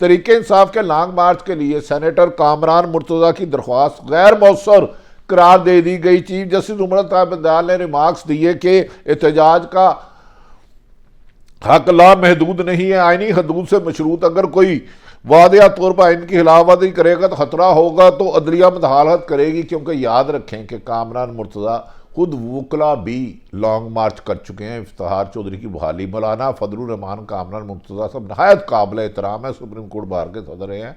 تحریک انصاف کے long march کے لیے سینیٹر کامران مرتضیٰ کی درخواست غیر مؤثر قرار دے دی گئی۔ چیف جسٹس عمر طیب بندیال نے ریمارکس دیے کہ احتجاج کا حق لا محدود نہیں ہے، آئینی حدود سے مشروط، اگر کوئی واضح طور پر آئین کی خلاف ورزی کرے گا تو خطرہ ہوگا تو عدلیہ مداخلت کرے گی، کیونکہ یاد رکھیں کہ کامران مرتضیٰ خود وکلا بھی لانگ مارچ کر چکے ہیں۔ افتخار چودھری کی بحالی، مولانا فضل الرحمان کامران مرتضیٰ صاحب نہایت قابل احترام ہے، سپریم کورٹ بار کے صدر ہیں۔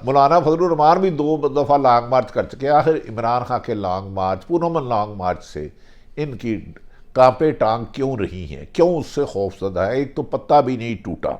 مولانا فضل الرحمان بھی 2 دفعہ لانگ مارچ کر چکے ہیں۔ آخر عمران خان کے لانگ مارچ، پورامن لانگ مارچ سے ان کی کانپے ٹانگ کیوں رہی ہیں، کیوں اس سے خوف زدہ ہے؟ ایک تو پتہ بھی نہیں ٹوٹا۔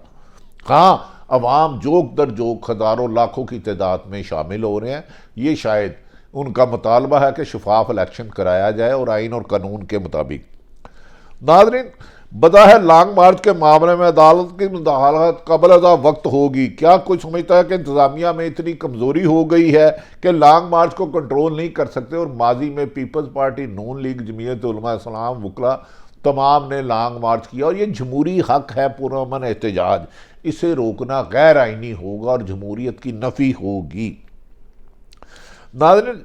ہاں، عوام جوک در جوک ہزاروں لاکھوں کی تعداد میں شامل ہو رہے ہیں۔ یہ شاید ان کا مطالبہ ہے کہ شفاف الیکشن کرایا جائے اور آئین اور قانون کے مطابق۔ ناظرین، بظاہر لانگ مارچ کے معاملے میں عدالت کی مداخلت قبل ازاں وقت ہوگی۔ کیا کوئی سمجھتا ہے کہ انتظامیہ میں اتنی کمزوری ہو گئی ہے کہ لانگ مارچ کو کنٹرول نہیں کر سکتے؟ اور ماضی میں پیپلز پارٹی، نون لیگ، جمعیت علماء اسلام، وکلا تمام نے لانگ مارچ کیا، اور یہ جمہوری حق ہے پرامن احتجاج، اسے روکنا غیر آئینی ہوگا اور جمہوریت کی نفی ہوگی۔ ناظرین،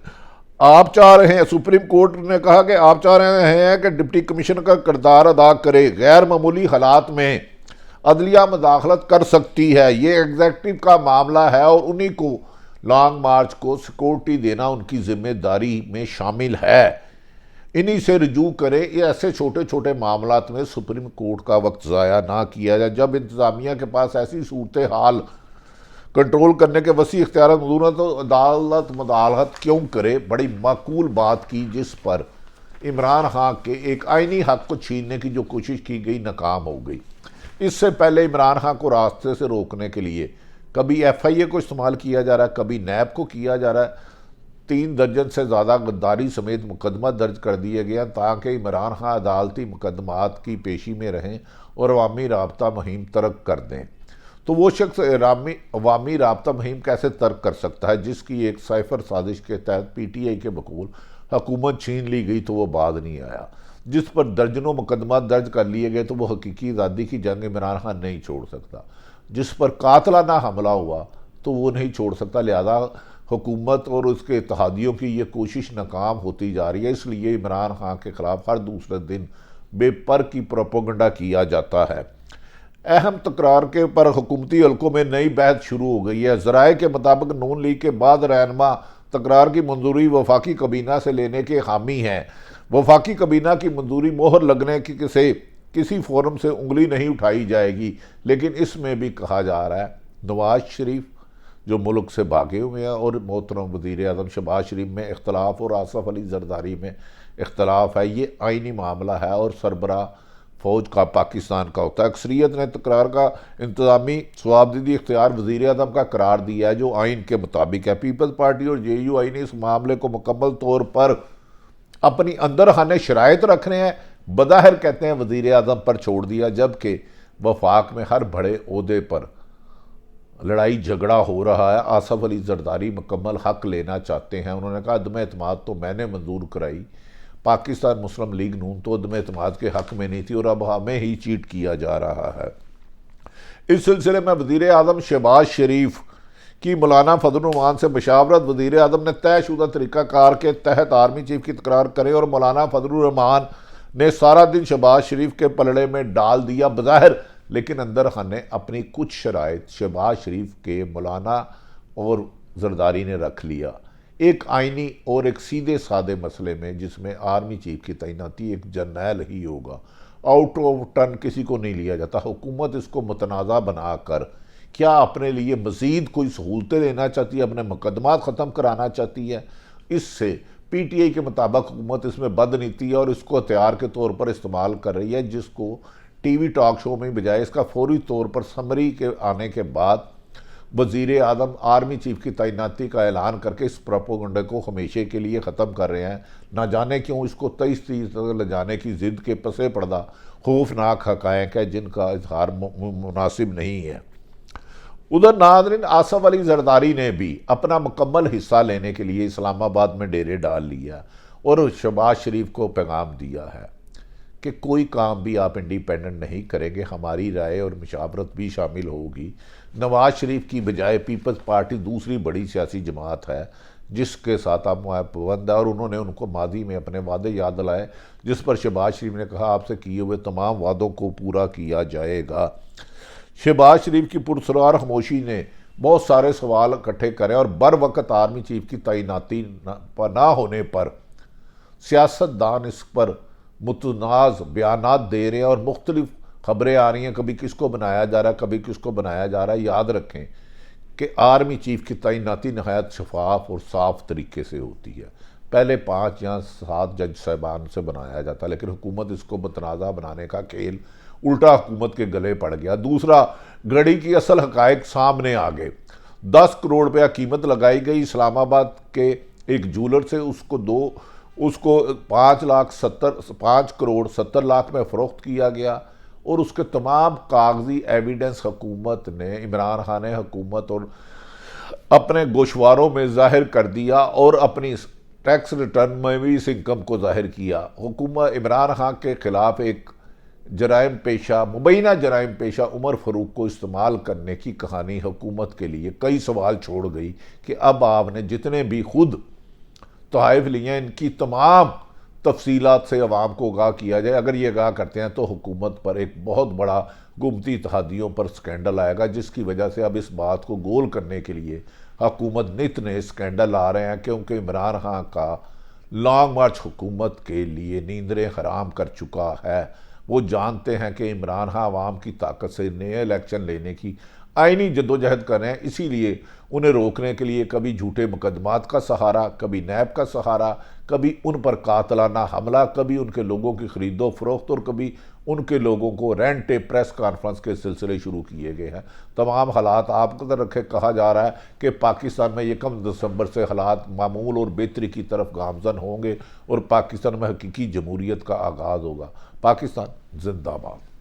آپ چاہ رہے ہیں، سپریم کورٹ نے کہا کہ آپ چاہ رہے ہیں کہ ڈپٹی کمشنر کا کردار ادا کرے، غیر معمولی حالات میں عدلیہ مداخلت کر سکتی ہے، یہ ایگزیکٹو کا معاملہ ہے اور انہی کو لانگ مارچ کو سیکورٹی دینا ان کی ذمہ داری میں شامل ہے، انہی سے رجوع کرے۔ یہ ایسے چھوٹے چھوٹے معاملات میں سپریم کورٹ کا وقت ضائع نہ کیا جائے۔ جب انتظامیہ کے پاس ایسی صورتحال کنٹرول کرنے کے وسیع اختیارات موجود ہیں تو عدالت مداخلت کیوں کرے؟ بڑی معقول بات کی، جس پر عمران خان کے ایک آئینی حق کو چھیننے کی جو کوشش کی گئی ناکام ہو گئی۔ اس سے پہلے عمران خان کو راستے سے روکنے کے لیے کبھی ایف آئی اے کو استعمال کیا جا رہا ہے، کبھی نیب کو کیا جا رہا ہے۔ 3 درجن سے زیادہ غداری سمیت مقدمہ درج کر دیے گئے تاکہ عمران خان عدالتی مقدمات کی پیشی میں رہیں اور عوامی رابطہ مہم ترک کر دیں۔ تو وہ شخص عوامی رابطہ مہم کیسے ترک کر سکتا ہے جس کی ایک سائفر سازش کے تحت پی ٹی آئی کے بقول حکومت چھین لی گئی تو وہ بعد نہیں آیا، جس پر درجنوں مقدمات درج کر لیے گئے تو وہ حقیقی آزادی کی جنگ عمران خان نہیں چھوڑ سکتا، جس پر قاتلانہ حملہ ہوا تو وہ نہیں چھوڑ سکتا۔ لہذا حکومت اور اس کے اتحادیوں کی یہ کوشش ناکام ہوتی جا رہی ہے، اس لیے عمران خان کے خلاف ہر دوسرے دن بے پر کی پروپیگنڈا کیا جاتا ہے۔ اہم تکرار کے پر حکومتی حلقوں میں نئی بحث شروع ہو گئی ہے۔ ذرائع کے مطابق نون لیگ کے بعد رہنما تکرار کی منظوری وفاقی کابینہ سے لینے کے حامی ہیں۔ وفاقی کابینہ کی منظوری مہر لگنے کی کسی فورم سے انگلی نہیں اٹھائی جائے گی، لیکن اس میں بھی کہا جا رہا ہے نواز شریف جو ملک سے بھاگے ہوئے ہیں اور محترم وزیر اعظم شہباز شریف میں اختلاف اور آصف علی زرداری میں اختلاف ہے، یہ آئینی معاملہ ہے اور سربراہ فوج کا پاکستان کا ہوتا ہے۔ اکثریت نے تکرار کا انتظامی ثوابدیدی اختیار وزیر اعظم کا قرار دیا ہے جو آئین کے مطابق ہے۔ پیپلز پارٹی اور جے یو آئی نے اس معاملے کو مکمل طور پر اپنی اندر خانے شرائط رکھنے ہیں، بظاہر کہتے ہیں وزیر اعظم پر چھوڑ دیا، جبکہ وفاق میں ہر بڑے عہدے پر لڑائی جھگڑا ہو رہا ہے۔ آصف علی زرداری مکمل حق لینا چاہتے ہیں، انہوں نے کہا عدم اعتماد تو میں نے منظور کرائی، پاکستان مسلم لیگ نون تو عدم اعتماد کے حق میں نہیں تھی اور اب ہمیں ہی چیٹ کیا جا رہا ہے۔ اس سلسلے میں وزیر اعظم شہباز شریف کی مولانا فضل الرحمان سے مشاورت، وزیر اعظم نے طے شدہ طریقہ کار کے تحت آرمی چیف کی تکرار کرے اور مولانا فضل الرحمان نے سارا دن شہباز شریف کے پلڑے میں ڈال دیا بظاہر، لیکن اندر خانے اپنی کچھ شرائط شہباز شریف کے مولانا اور زرداری نے رکھ لیا، ایک آئینی اور ایک سیدھے سادے مسئلے میں جس میں آرمی چیف کی تعیناتی ایک جرنیل ہی ہوگا، آؤٹ آف ٹرن کسی کو نہیں لیا جاتا۔ حکومت اس کو متنازع بنا کر کیا اپنے لیے مزید کوئی سہولتیں لینا چاہتی ہے، اپنے مقدمات ختم کرانا چاہتی ہے؟ اس سے پی ٹی آئی کے مطابق حکومت اس میں بدنیتی ہے اور اس کو ہتھیار کے طور پر استعمال کر رہی ہے، جس کو ٹی وی ٹاک شو میں بجائے اس کا فوری طور پر سمری کے آنے کے بعد وزیر اعظم آرمی چیف کی تعیناتی کا اعلان کر کے اس پروپیگنڈے کو ہمیشہ کے لیے ختم کر رہے ہیں۔ نہ جانے کیوں اس کو 23 تک لے جانے کی ضد کے پسے پردہ خوفناک حقائق ہے جن کا اظہار مناسب نہیں ہے۔ ادھر ناظرین، آصف علی زرداری نے بھی اپنا مکمل حصہ لینے کے لیے اسلام آباد میں ڈیرے ڈال لیا اور شہباز شریف کو پیغام دیا ہے کہ کوئی کام بھی آپ انڈیپینڈنٹ نہیں کریں گے، ہماری رائے اور مشاورت بھی شامل ہوگی۔ نواز شریف کی بجائے پیپلز پارٹی دوسری بڑی سیاسی جماعت ہے جس کے ساتھ آپ پابند ہے، اور انہوں نے ان کو ماضی میں اپنے وعدے یاد دلائے جس پر شہباز شریف نے کہا آپ سے کیے ہوئے تمام وعدوں کو پورا کیا جائے گا۔ شہباز شریف کی پرسرار خاموشی نے بہت سارے سوال اکٹھے کرے اور بر وقت آرمی چیف کی تعیناتی نہ ہونے پر سیاست دان اس پر متنازع بیانات دے رہے ہیں اور مختلف خبریں آ رہی ہیں، کبھی کس کو بنایا جا رہا ہے، کبھی کس کو بنایا جا رہا ہے۔ یاد رکھیں کہ آرمی چیف کی تعیناتی نہایت شفاف اور صاف طریقے سے ہوتی ہے۔ پہلے 5 یا 7 جج صاحبان سے بنایا جاتا لیکن حکومت اس کو متنازع بنانے کا کھیل الٹا حکومت کے گلے پڑ گیا۔ دوسرا، گھڑی کی اصل حقائق سامنے آ گئے۔ 10 کروڑ روپیہ قیمت لگائی گئی اسلام آباد کے ایک جولر سے، اس کو 5 کروڑ 70 لاکھ میں فروخت کیا گیا، اور اس کے تمام کاغذی ایویڈنس حکومت نے، عمران خان نے حکومت اور اپنے گوشواروں میں ظاہر کر دیا اور اپنی ٹیکس ریٹرن میں بھی اس انکم کو ظاہر کیا۔ حکومت عمران خان کے خلاف ایک مبینہ جرائم پیشہ عمر فاروق کو استعمال کرنے کی کہانی حکومت کے لیے کئی سوال چھوڑ گئی کہ اب آپ نے جتنے بھی خود تحائف لیے ان کی تمام تفصیلات سے عوام کو آگاہ کیا جائے۔ اگر یہ آگاہ کرتے ہیں تو حکومت پر ایک بہت بڑا حکومتی اتحادیوں پر سکینڈل آئے گا، جس کی وجہ سے اب اس بات کو گول کرنے کے لیے حکومت نت نئے سکینڈل آ رہے ہیں، کیونکہ عمران خان کا لانگ مارچ حکومت کے لیے نیندریں حرام کر چکا ہے۔ وہ جانتے ہیں کہ عمران خان عوام کی طاقت سے نئے الیکشن لینے کی آئینی جدوجہد کر رہے ہیں، اسی لیے انہیں روکنے کے لیے کبھی جھوٹے مقدمات کا سہارا، کبھی نیب کا سہارا، کبھی ان پر قاتلانہ حملہ، کبھی ان کے لوگوں کی خرید و فروخت، اور کبھی ان کے لوگوں کو رینٹے پریس کانفرنس کے سلسلے شروع کیے گئے ہیں۔ تمام حالات آپ قدر رکھے کہا جا رہا ہے کہ پاکستان میں 1 دسمبر سے حالات معمول اور بہتری کی طرف گامزن ہوں گے اور پاکستان میں حقیقی جمہوریت کا آغاز ہوگا۔ پاکستان زندہ باد۔